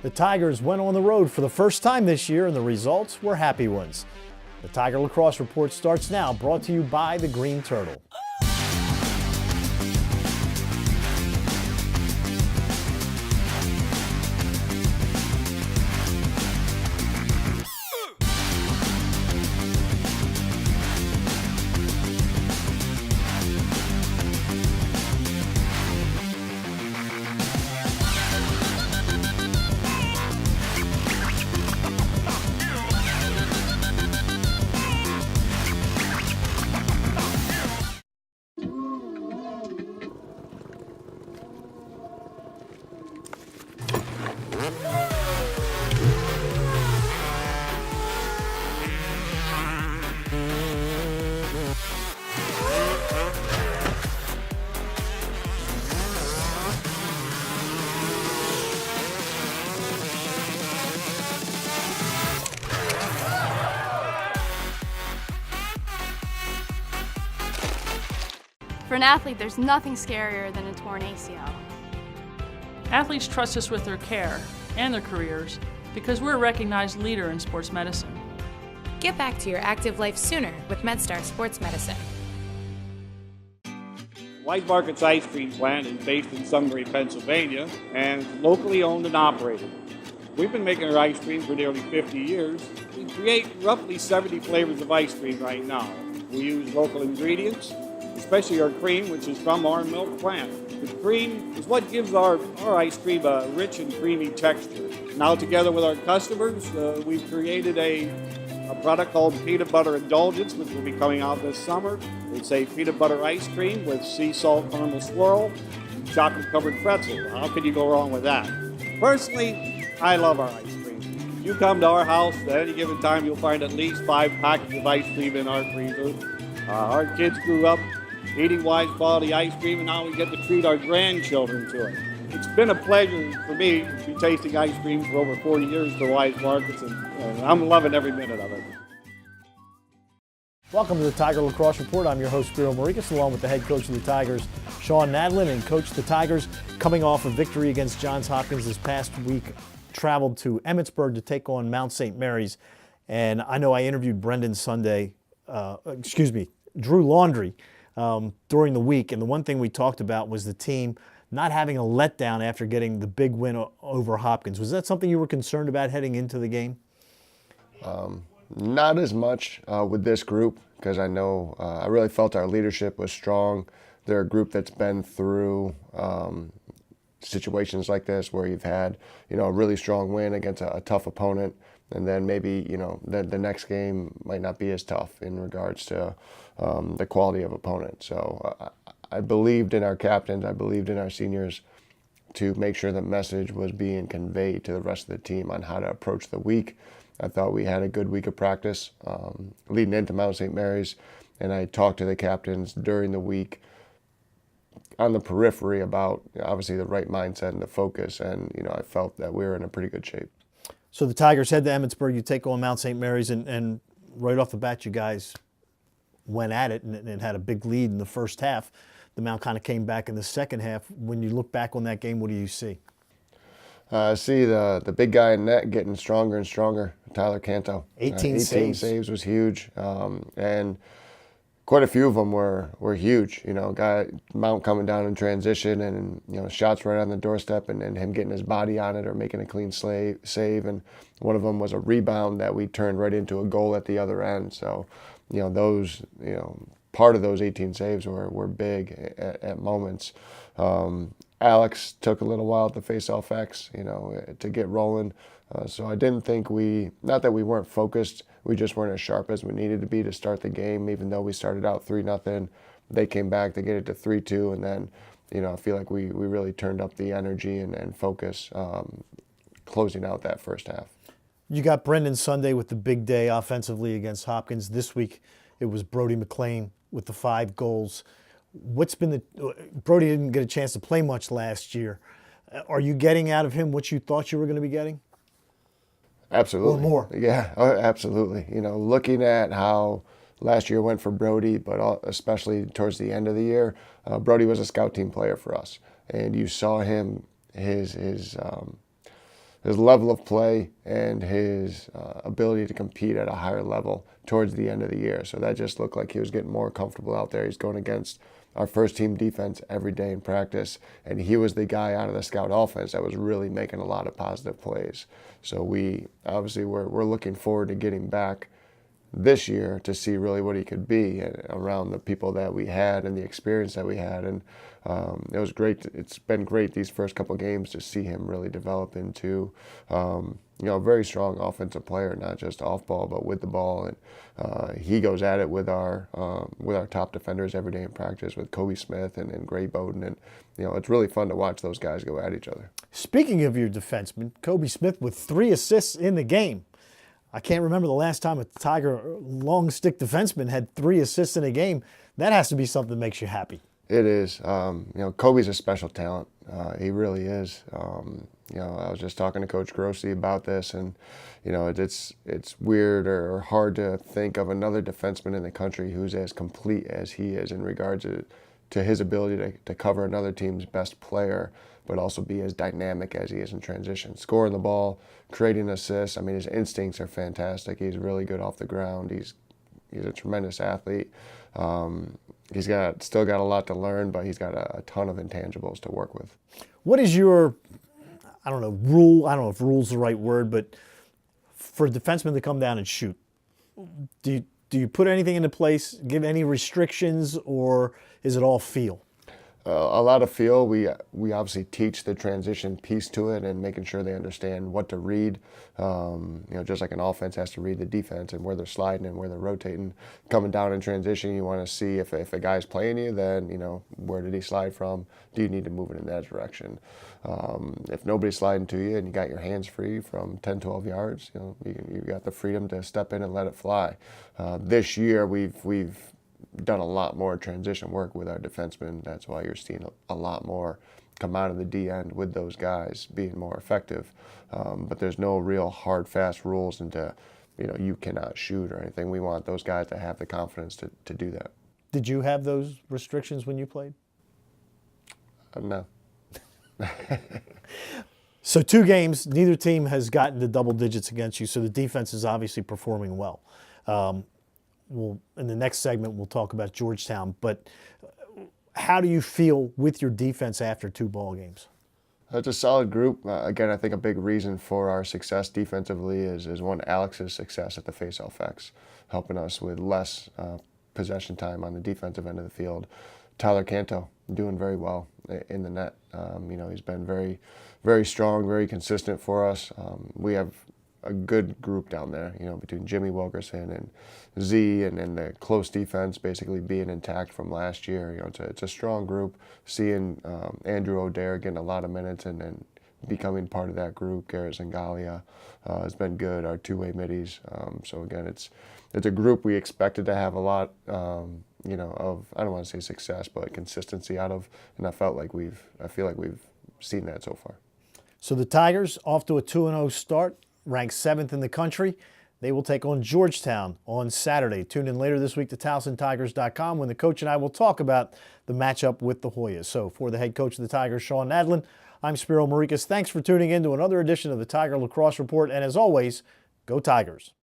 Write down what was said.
The Tigers went on the road for the first time this year, and the results were happy ones. The Tiger Lacrosse Report starts now, brought to you by the Green Turtle. For an athlete, there's nothing scarier than a torn ACL. Athletes trust us with their care and their careers because we're a recognized leader in sports medicine. Get back to your active life sooner with MedStar Sports Medicine. Wise Market's ice cream plant is based in Sunbury, Pennsylvania, and it's locally owned and operated. We've been making our ice cream for nearly 50 years. We create roughly 70 flavors of ice cream right now. We use local ingredients, especially our cream, which is from our milk plant. The cream is what gives our ice cream a rich and creamy texture. Now, together with our customers, we've created a product called Peanut Butter Indulgence, which will be coming out this summer. It's a peanut butter ice cream with sea salt caramel swirl, chocolate-covered pretzel. How could you go wrong with that? Personally, I love our ice cream. If you come to our house at any given time, you'll find at least 5 packages of ice cream in our freezer. Our kids grew up eating Wise quality ice cream, and now we get to treat our grandchildren to it. It's been a pleasure for me to be tasting ice cream for over 40 years for Wise Markets, and I'm loving every minute of it. Welcome to the Tiger Lacrosse Report. I'm your host, Spiro Morekas, along with the head coach of the Tigers, Shawn Nadelen, and coach the Tigers, coming off a victory against Johns Hopkins this past week, traveled to Emmitsburg to take on Mount St. Mary's. And I know I interviewed Drew Laundrie, during the week, and the one thing we talked about was the team not having a letdown after getting the big win over Hopkins. Was that something you were concerned about heading into the game? Not as much with this group, because I know I really felt our leadership was strong. They're a group that's been through situations like this where you've had a really strong win against a tough opponent, and then maybe the next game might not be as tough in regards to the quality of opponent. So I believed in our captains, I believed in our seniors to make sure the message was being conveyed to the rest of the team on how to approach the week. I thought we had a good week of practice leading into Mount St. Mary's, and I talked to the captains during the week on the periphery about obviously the right mindset and the focus, and I felt that we were in a pretty good shape. So the Tigers head to Emmitsburg, you take on Mount St. Mary's, and right off the bat you guys went at it and had a big lead in the first half. The Mount kind of came back in the second half. When you look back on that game, what do you see? I see the big guy in net getting stronger and stronger, Tyler Canto. 18 saves was huge, and quite a few of them were huge. Mount coming down in transition, and shots right on the doorstep, and him getting his body on it or making a clean save. And one of them was a rebound that we turned right into a goal at the other end. So, those part of those 18 saves were big at moments. Alex took a little while at the face-off X, to get rolling. So I didn't think not that we weren't focused, we just weren't as sharp as we needed to be to start the game, even though we started out 3-0. They came back to get it to 3-2, and then, I feel like we really turned up the energy and focus closing out that first half. You got Brendan Sunday with the big day offensively against Hopkins. This week it was Brody McLean with the 5 goals. Brody didn't get a chance to play much last year. Are you getting out of him what you thought you were going to be getting? Absolutely. Or more? Yeah, absolutely. Looking at how last year went for Brody, but especially towards the end of the year, Brody was a scout team player for us. And you saw him, his level of play and his ability to compete at a higher level towards the end of the year. So that just looked like he was getting more comfortable out there. He's going against our first team defense every day in practice, and he was the guy out of the scout offense that was really making a lot of positive plays. So we're looking forward to getting back this year to see really what he could be around the people that we had and the experience that we had. And it was great. It's been great these first couple of games to see him really develop into a very strong offensive player, not just off ball but with the ball. And he goes at it with our top defenders every day in practice with Kobe Smith and Gray Bowden. And it's really fun to watch those guys go at each other. Speaking of your defenseman, Kobe Smith with 3 assists in the game. I can't remember the last time a Tiger long stick defenseman had 3 assists in a game. That has to be something that makes you happy. It is. Kobe's a special talent. He really is. I was just talking to Coach Grossi about this, and it's weird or hard to think of another defenseman in the country who's as complete as he is in regards to his ability to cover another team's best player, but also be as dynamic as he is in transition. Scoring the ball, creating assists. I mean, his instincts are fantastic. He's really good off the ground. He's a tremendous athlete. He's still got a lot to learn, but he's got a ton of intangibles to work with. What is your, rule? I don't know if rule's the right word, but for a defenseman to come down and shoot, do you put anything into place, give any restrictions, or is it all feel? A lot of feel. We obviously teach the transition piece to it and making sure they understand what to read. Just like an offense has to read the defense and where they're sliding and where they're rotating. Coming down in transition, you want to see if a guy's playing you, then where did he slide from? Do you need to move it in that direction? If nobody's sliding to you and you got your hands free from 10, 12 yards, you got the freedom to step in and let it fly. This year we've done a lot more transition work with our defensemen. That's why you're seeing a lot more come out of the D end with those guys being more effective. But there's no real hard, fast rules into, you cannot shoot or anything. We want those guys to have the confidence to do that. Did you have those restrictions when you played? No. So 2 games, neither team has gotten to double digits against you, so the defense is obviously performing well. In the next segment, we'll talk about Georgetown, but how do you feel with your defense after 2 ball games? It's a solid group. Again, I think a big reason for our success defensively is Alex's success at the faceoff X, helping us with less possession time on the defensive end of the field. Tyler Canto doing very well in the net. He's been very, very strong, very consistent for us. We have a good group down there, between Jimmy Wilkerson and Z and the close defense basically being intact from last year. It's a strong group. Seeing Andrew O'Dare getting a lot of minutes and becoming part of that group, Garrett Zangalia has been good, our 2-way middies. So again, it's a group we expected to have a lot, of, I don't want to say success, but consistency out of, and I feel like we've seen that so far. So the Tigers off to a 2-0 start, ranked 7th in the country. They will take on Georgetown on Saturday. Tune in later this week to TowsonTigers.com when the coach and I will talk about the matchup with the Hoyas. So for the head coach of the Tigers, Shawn Nadelen, I'm Spiro Morekas. Thanks for tuning in to another edition of the Tiger Lacrosse Report. And as always, go Tigers.